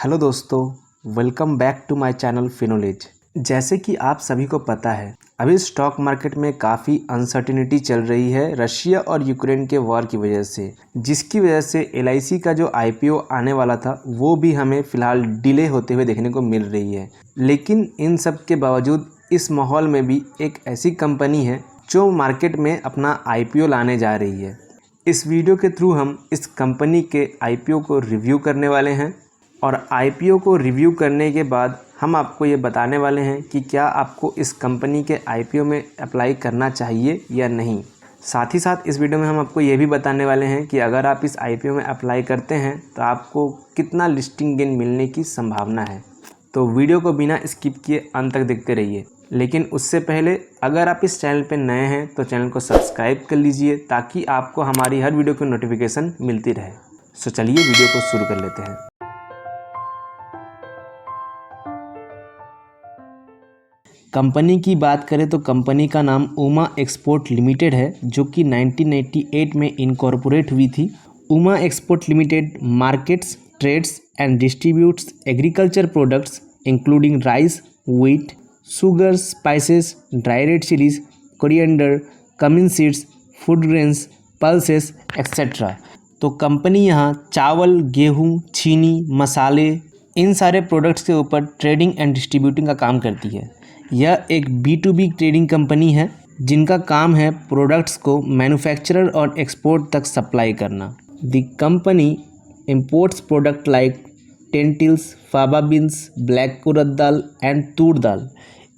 Hello दोस्तों, welcome back to my channel Finology. जैसे कि आप सभी को पता है, अभी स्टॉक मार्केट में काफ़ी अनसर्टिनिटी चल रही है रशिया और यूक्रेन के वॉर की वजह से, जिसकी वजह से एलआईसी का जो आईपीओ आने वाला था वो भी हमें फ़िलहाल डिले होते हुए देखने को मिल रही है। लेकिन इन सब के बावजूद इस माहौल में भी एक ऐसी कंपनी है जो मार्केट में अपना आईपीओ लाने जा रही है। इस वीडियो के थ्रू हम इस कंपनी के आईपीओ को रिव्यू करने वाले हैं और आईपीओ को रिव्यू करने के बाद हम आपको ये बताने वाले हैं कि क्या आपको इस कंपनी के आईपीओ में अप्लाई करना चाहिए या नहीं। साथ ही साथ इस वीडियो में हम आपको ये भी बताने वाले हैं कि अगर आप इस आईपीओ में अप्लाई करते हैं तो आपको कितना लिस्टिंग गेन मिलने की संभावना है। तो वीडियो को बिना स्किप किए अंत तक देखते रहिए। लेकिन उससे पहले अगर आप इस चैनल पर नए हैं तो चैनल को सब्सक्राइब कर लीजिए ताकि आपको हमारी हर वीडियो की नोटिफिकेशन मिलती रहे। सो चलिए वीडियो को शुरू कर लेते हैं। कंपनी की बात करें तो कंपनी का नाम उमा एक्सपोर्ट लिमिटेड है, जो कि 1988 में इनकॉर्पोरेट हुई थी। Uma export limited markets, trades and distributes agriculture products including rice, wheat, sugar, spices, dry red chillies, coriander, cumin seeds, food grains, pulses etcetera. तो कंपनी यहाँ चावल, गेहूँ, चीनी, मसाले, इन सारे प्रोडक्ट्स के ऊपर ट्रेडिंग एंड डिस्ट्रीब्यूटिंग का काम करती है। यह एक B2B ट्रेडिंग कंपनी है जिनका काम है प्रोडक्ट्स को मैन्युफैक्चरर और एक्सपोर्ट तक सप्लाई करना। The company imports product like lentils, faba beans, black urad dal and toor dal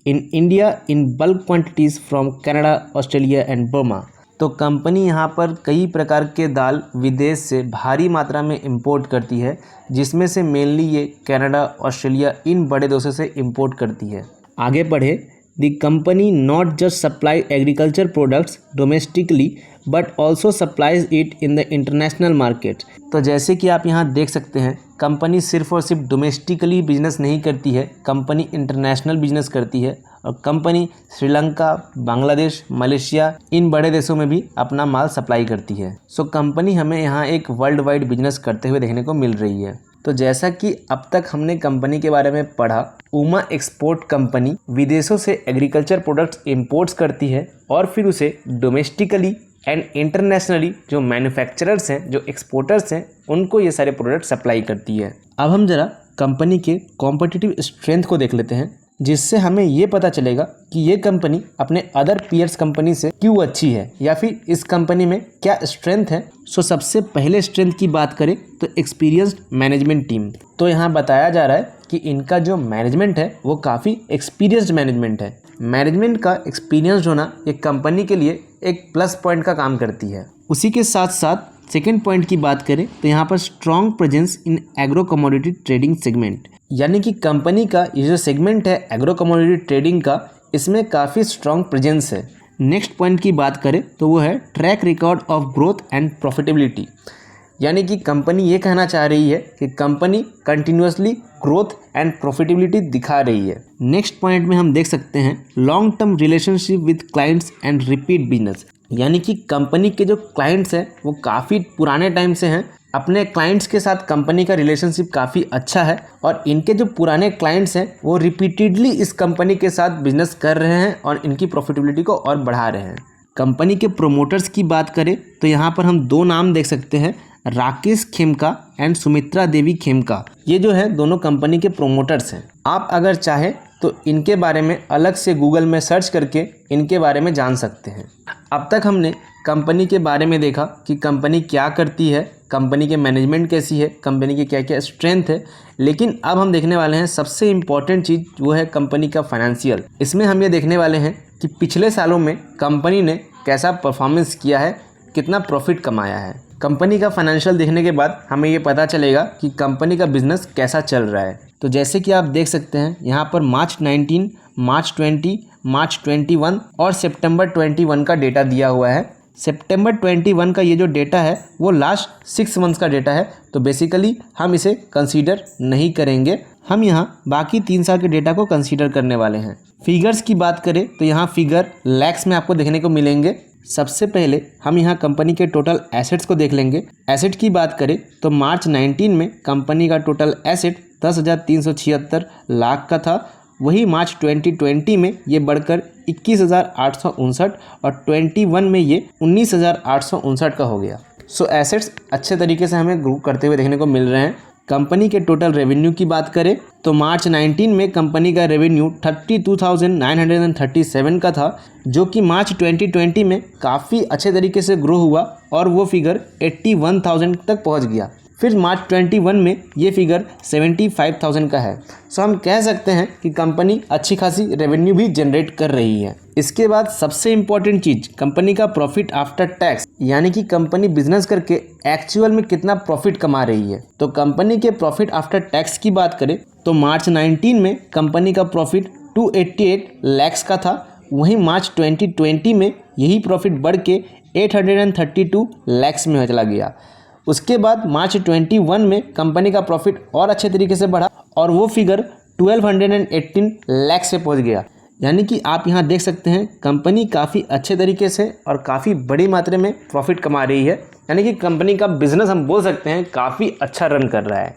in India in bulk quantities from Canada, Australia and Burma. तो कंपनी यहाँ पर कई प्रकार के दाल विदेश से भारी मात्रा में इंपोर्ट करती है, जिसमें से मेनली ये कनाडा, ऑस्ट्रेलिया इन बड़े देशों से इंपोर्ट करती है। आगे बढ़े, the company not just supply agriculture products domestically but also supplies it in the international market. तो जैसे कि आप यहाँ देख सकते हैं, कंपनी सिर्फ और सिर्फ डोमेस्टिकली बिजनेस नहीं करती है, कंपनी इंटरनेशनल बिजनेस करती है और कंपनी श्रीलंका, बांग्लादेश, मलेशिया इन बड़े देशों में भी अपना माल सप्लाई करती है। सो कंपनी हमें यहाँ एक वर्ल्ड वाइड बिजनेस करते हुए देखने को मिल रही है। तो जैसा कि अब तक हमने कंपनी के बारे में पढ़ा, उमा एक्सपोर्ट कंपनी विदेशों से एग्रीकल्चर प्रोडक्ट्स इंपोर्ट्स करती है और फिर उसे डोमेस्टिकली एंड इंटरनेशनली जो मैन्युफैक्चरर्स हैं, जो एक्सपोर्टर्स हैं, उनको ये सारे प्रोडक्ट सप्लाई करती है। अब हम जरा कंपनी के कॉम्पिटिटिव स्ट्रेंथ को देख लेते हैं, जिससे हमें ये पता चलेगा कि ये कंपनी अपने अदर पीयर्स कंपनी से क्यों अच्छी है या फिर इस कंपनी में क्या स्ट्रेंथ है। सो सबसे पहले स्ट्रेंथ की बात करें तो एक्सपीरियंस्ड मैनेजमेंट टीम। तो यहाँ बताया जा रहा है कि इनका जो मैनेजमेंट है वो काफ़ी एक्सपीरियंस्ड मैनेजमेंट है। मैनेजमेंट का एक्सपीरियंस्ड होना एक कंपनी के लिए एक प्लस पॉइंट का काम करती है। उसी के साथ साथ सेकेंड पॉइंट की बात करें तो यहाँ पर strong presence in agro commodity trading segment, यानी कि कंपनी का ये जो सेगमेंट है एग्रो कमोडिटी ट्रेडिंग का, इसमें काफ़ी स्ट्रॉन्ग प्रेजेंस है। नेक्स्ट पॉइंट की बात करें तो वो है track record of growth and profitability, यानी कि कंपनी ये कहना चाह रही है कि company continuously growth and profitability दिखा रही है। नेक्स्ट पॉइंट में हम देख सकते हैं long term relationship with clients and repeat business, यानी कि कंपनी के जो क्लाइंट्स हैं वो काफ़ी पुराने टाइम से हैं। अपने क्लाइंट्स के साथ कंपनी का रिलेशनशिप काफ़ी अच्छा है और इनके जो पुराने क्लाइंट्स हैं वो रिपीटेडली इस कंपनी के साथ बिजनेस कर रहे हैं और इनकी प्रॉफिटेबिलिटी को और बढ़ा रहे हैं। कंपनी के प्रोमोटर्स की बात करें तो यहाँ पर हम दो नाम देख सकते हैं, राकेश खेमका एंड सुमित्रा देवी खेमका। ये जो है दोनों कंपनी के प्रोमोटर्स हैं। आप अगर चाहें तो इनके बारे में अलग से गूगल में सर्च करके इनके बारे में जान सकते हैं। अब तक हमने कंपनी के बारे में देखा कि कंपनी क्या करती है, कंपनी के मैनेजमेंट कैसी है, कंपनी की क्या क्या स्ट्रेंथ है। लेकिन अब हम देखने वाले हैं सबसे इम्पॉर्टेंट चीज़, वो है कंपनी का फाइनेंशियल। इसमें हम ये देखने वाले हैं कि पिछले सालों में कंपनी ने कैसा परफॉर्मेंस किया है, कितना प्रॉफिट कमाया है। कंपनी का फाइनेंशियल देखने के बाद हमें ये पता चलेगा कि कंपनी का बिजनेस कैसा चल रहा है। तो जैसे कि आप देख सकते हैं यहाँ पर मार्च 19, मार्च 20, मार्च 21 और सितंबर 21 का डेटा दिया हुआ है। सितंबर 21 का ये जो डेटा है वो लास्ट 6 मंथ्स का डेटा है, तो बेसिकली हम इसे कंसीडर नहीं करेंगे। हम यहाँ बाकी 3 साल के डेटा को कंसीडर करने वाले हैं। फिगर्स की बात करें तो यहाँ फिगर लैक्स में आपको देखने को मिलेंगे। सबसे पहले हम यहाँ कंपनी के टोटल एसेट्स को देख लेंगे। एसेट की बात करें तो मार्च 19 में कंपनी का टोटल एसेट 10,376 लाख का था। वही मार्च 2020 में ये बढ़कर 21,859 और 21 में ये 19,859 का हो गया। सो एसेट्स अच्छे तरीके से हमें ग्रो करते हुए देखने को मिल रहे हैं। कंपनी के टोटल रेवेन्यू की बात करें तो मार्च 19 में कंपनी का रेवेन्यू 32,937 का था, जो कि मार्च 2020 में काफ़ी अच्छे तरीके से ग्रो हुआ और वो फिगर 81,000 तक पहुंच गया। फिर मार्च 21 में ये फिगर 75,000 का है। सो हम कह सकते हैं कि कंपनी अच्छी खासी रेवेन्यू भी जनरेट कर रही है। इसके बाद सबसे इम्पॉर्टेंट चीज़ कंपनी का प्रॉफिट आफ्टर टैक्स, यानी कि कंपनी बिजनेस करके एक्चुअल में कितना प्रॉफिट कमा रही है। तो कंपनी के प्रॉफिट आफ्टर टैक्स की बात करें तो मार्च 19 में कंपनी का प्रॉफिट 288 लाख का था। वहीं मार्च 2020 में यही प्रॉफिट बढ़ के 832 लाख में चला गया। उसके बाद मार्च 21 में कंपनी का प्रॉफिट और अच्छे तरीके से बढ़ा और वो फिगर 1218 लाख से पहुंच गया। यानी कि आप यहाँ देख सकते हैं कंपनी काफ़ी अच्छे तरीके से और काफ़ी बड़ी मात्रा में प्रॉफिट कमा रही है। यानी कि कंपनी का बिजनेस हम बोल सकते हैं काफ़ी अच्छा रन कर रहा है।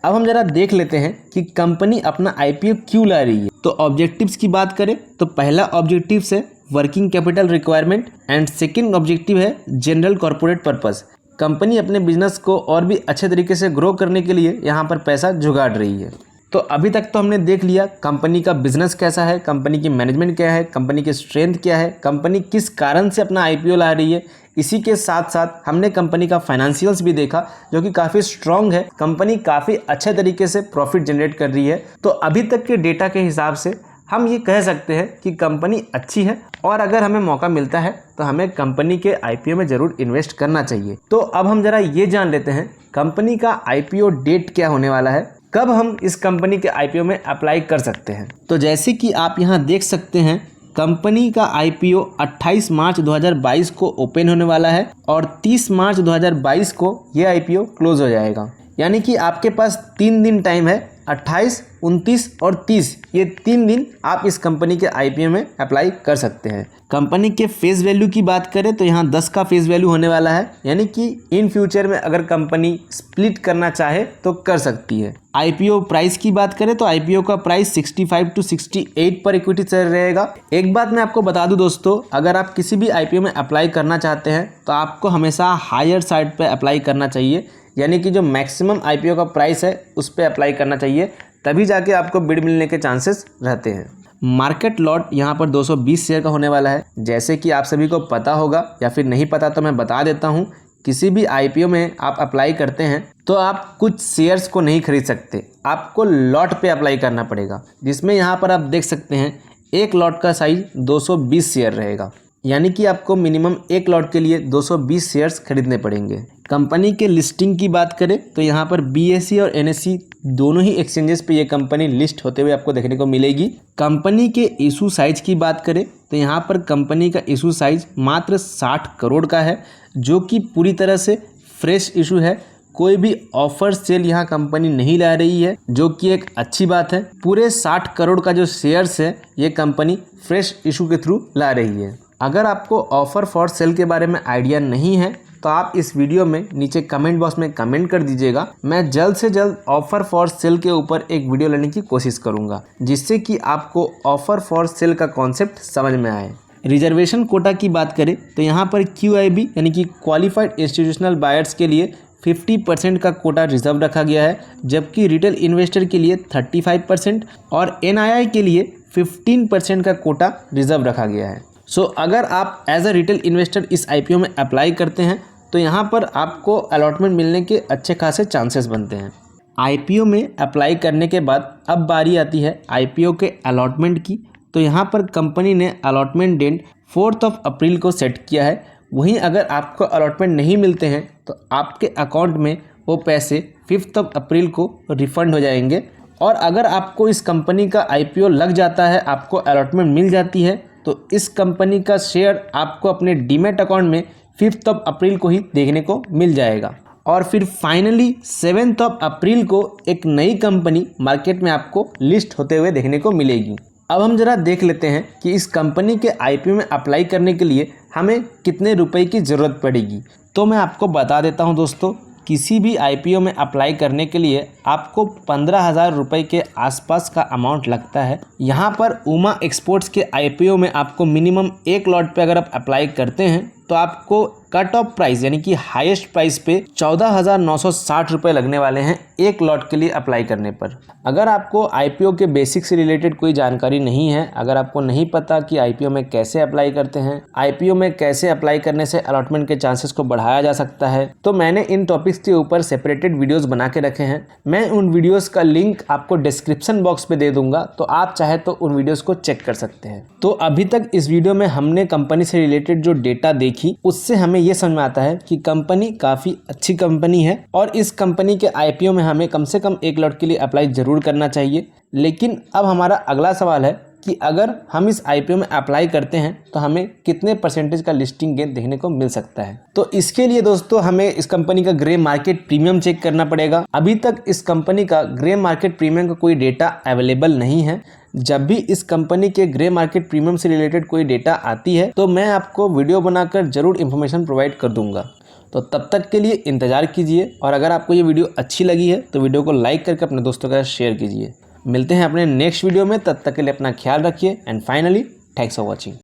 अब हम जरा देख लेते हैं कि कंपनी अपना IPO क्यों ला रही है। तो ऑब्जेक्टिव्स की बात करें तो पहला ऑब्जेक्टिव है working capital requirement and second objective है जनरल कॉर्पोरेट पर्पस। कंपनी अपने बिजनेस को और भी अच्छे तरीके से ग्रो करने के लिए यहाँ पर पैसा जुगाड़ रही है। तो अभी तक तो हमने देख लिया कंपनी का बिजनेस कैसा है, कंपनी की मैनेजमेंट क्या है, कंपनी की स्ट्रेंथ क्या है, कंपनी किस कारण से अपना IPO ला रही है। इसी के साथ साथ हमने कंपनी का फाइनेंशियल्स भी देखा जो कि काफ़ी स्ट्रॉन्ग है। कंपनी काफ़ी अच्छे तरीके से प्रॉफिट जनरेट कर रही है। तो अभी तक के डेटा के हिसाब से हम ये कह सकते हैं कि कंपनी अच्छी है और अगर हमें मौका मिलता है तो हमें कंपनी के IPO में ज़रूर इन्वेस्ट करना चाहिए। तो अब हम ज़रा ये जान लेते हैं कंपनी का IPO डेट क्या होने वाला है, कब हम इस कंपनी के IPO में अप्लाई कर सकते हैं। तो जैसे कि आप यहाँ देख सकते हैं कंपनी का IPO 28 मार्च 2022 को ओपन होने वाला है और 30 मार्च 2022 को ये IPO क्लोज हो जाएगा। यानी कि आपके पास 3 दिन टाइम है, 28, 29 और 30, ये 3 दिन आप इस कंपनी के IPO में अप्लाई कर सकते हैं। कंपनी के फेस वैल्यू की बात करें तो यहाँ 10 का फेस वैल्यू होने वाला है। यानी कि इन फ्यूचर में अगर कंपनी स्प्लिट करना चाहे तो कर सकती है। IPO प्राइस की बात करें तो IPO का प्राइस 65 to 68 पर इक्विटी शेयर रहेगा। एक बात मैं आपको बता दूं दोस्तों, अगर आप किसी भी IPO में अप्लाई करना चाहते हैं तो आपको हमेशा हायर साइड पर अप्लाई करना चाहिए। यानी कि जो मैक्सिमम IPO का प्राइस है उस पर अप्लाई करना चाहिए, तभी जाके आपको बिड मिलने के चांसेस रहते हैं। मार्केट लॉट यहाँ पर 220 शेयर का होने वाला है। जैसे कि आप सभी को पता होगा या फिर नहीं पता तो मैं बता देता हूँ, किसी भी IPO में आप अप्लाई करते हैं तो आप कुछ शेयर्स को नहीं खरीद सकते, आपको लॉट पे अप्लाई करना पड़ेगा, जिसमें यहाँ पर आप देख सकते हैं एक लॉट का साइज 220 शेयर रहेगा। यानी कि आपको मिनिमम एक लॉट के लिए 220 शेयर्स खरीदने पड़ेंगे। कंपनी के लिस्टिंग की बात करें तो यहाँ पर BSE और NSE दोनों ही एक्सचेंजेस पे ये कंपनी लिस्ट होते हुए आपको देखने को मिलेगी। कंपनी के इशू साइज की बात करें तो यहाँ पर कंपनी का इशू साइज मात्र 60 करोड़ का है, जो कि पूरी तरह से फ्रेश इशू है। कोई भी ऑफर सेल यहाँ कंपनी नहीं ला रही है, जो कि एक अच्छी बात है। पूरे 60 करोड़ का जो शेयर्स है ये कंपनी फ्रेश इशू के थ्रू ला रही है। अगर आपको ऑफर फॉर सेल के बारे में आइडिया नहीं है तो आप इस वीडियो में नीचे कमेंट बॉक्स में कमेंट कर दीजिएगा। मैं जल्द से जल्द ऑफर फॉर सेल के ऊपर एक वीडियो लेने की कोशिश करूंगा, जिससे कि आपको ऑफर फॉर सेल का कॉन्सेप्ट समझ में आए। रिजर्वेशन कोटा की बात करें तो यहाँ पर QIB यानी कि क्वालिफाइड इंस्टीट्यूशनल बायर्स के लिए 50% का कोटा रिजर्व रखा गया है, जबकि रिटेल इन्वेस्टर के लिए 35% और NII के लिए 15% का कोटा रिजर्व रखा गया है। सो अगर आप एज अ रिटेल इन्वेस्टर इस IPO में अप्लाई करते हैं तो यहाँ पर आपको अलॉटमेंट मिलने के अच्छे खासे चांसेस बनते हैं। IPO में अप्लाई करने के बाद अब बारी आती है IPO के अलॉटमेंट की। तो यहाँ पर कंपनी ने अलॉटमेंट डेट 4 अप्रैल को सेट किया है। वहीं अगर आपको अलॉटमेंट नहीं मिलते हैं तो आपके अकाउंट में वो पैसे 5 अप्रैल को रिफ़ंड हो जाएंगे। और अगर आपको इस कंपनी का IPO लग जाता है, आपको अलॉटमेंट मिल जाती है, तो इस कंपनी का शेयर आपको अपने डीमैट अकाउंट में 5 अप्रैल को ही देखने को मिल जाएगा। और फिर फाइनली 7 अप्रैल को एक नई कंपनी मार्केट में आपको लिस्ट होते हुए देखने को मिलेगी। अब हम जरा देख लेते हैं कि इस कंपनी के IPO में अप्लाई करने के लिए हमें कितने रुपए की ज़रूरत पड़ेगी। तो मैं आपको बता देता हूं दोस्तों किसी भी आईपीओ में अप्लाई करने के लिए आपको 15,000 रुपये के आसपास का अमाउंट लगता है। यहाँ पर उमा एक्सपोर्ट्स के आईपीओ में आपको मिनिमम 1 लॉट पे अगर आप अप्लाई करते हैं तो आपको कट ऑफ प्राइस यानी कि हाईएस्ट प्राइस पे 14,960 रुपये लगने वाले हैं 1 लॉट के लिए अप्लाई करने पर। अगर आपको आईपीओ के बेसिक से रिलेटेड कोई जानकारी नहीं है, अगर आपको नहीं पता कि आईपीओ में कैसे अप्लाई करते हैं, आईपीओ में कैसे अप्लाई करने से अलॉटमेंट के चांसेस को बढ़ाया जा सकता है, तो मैंने इन टॉपिक्स के ऊपर सेपरेटेड वीडियोस बना के रखे हैं। मैं उन वीडियोस का लिंक आपको डिस्क्रिप्शन बॉक्स पे दे दूंगा, तो आप चाहे तो उन वीडियोस को चेक कर सकते हैं। तो अभी तक इस वीडियो में हमने कंपनी से रिलेटेड जो डेटा देखी उससे हमें ये समझ में आता है कि कंपनी काफ़ी अच्छी कंपनी है और इस कंपनी के आईपीओ में हमें कम से कम 1 लॉट के लिए अप्लाई ज़रूर करना चाहिए। लेकिन अब हमारा अगला सवाल है कि अगर हम इस आईपीओ में अप्लाई करते हैं तो हमें कितने परसेंटेज का लिस्टिंग गेन देखने को मिल सकता है। तो इसके लिए दोस्तों हमें इस कंपनी का ग्रे मार्केट प्रीमियम चेक करना पड़ेगा। अभी तक इस कंपनी का ग्रे मार्केट प्रीमियम का कोई डेटा अवेलेबल नहीं है। जब भी इस कंपनी के ग्रे मार्केट प्रीमियम से रिलेटेड कोई डेटा आती है तो मैं आपको वीडियो बनाकर जरूर इन्फॉर्मेशन प्रोवाइड कर दूंगा। तो तब तक के लिए इंतज़ार कीजिए और अगर आपको ये वीडियो अच्छी लगी है तो वीडियो को लाइक करके अपने दोस्तों के साथ शेयर कीजिए। मिलते हैं अपने नेक्स्ट वीडियो में, तब तक के लिए अपना ख्याल रखिए and finally thanks for watching.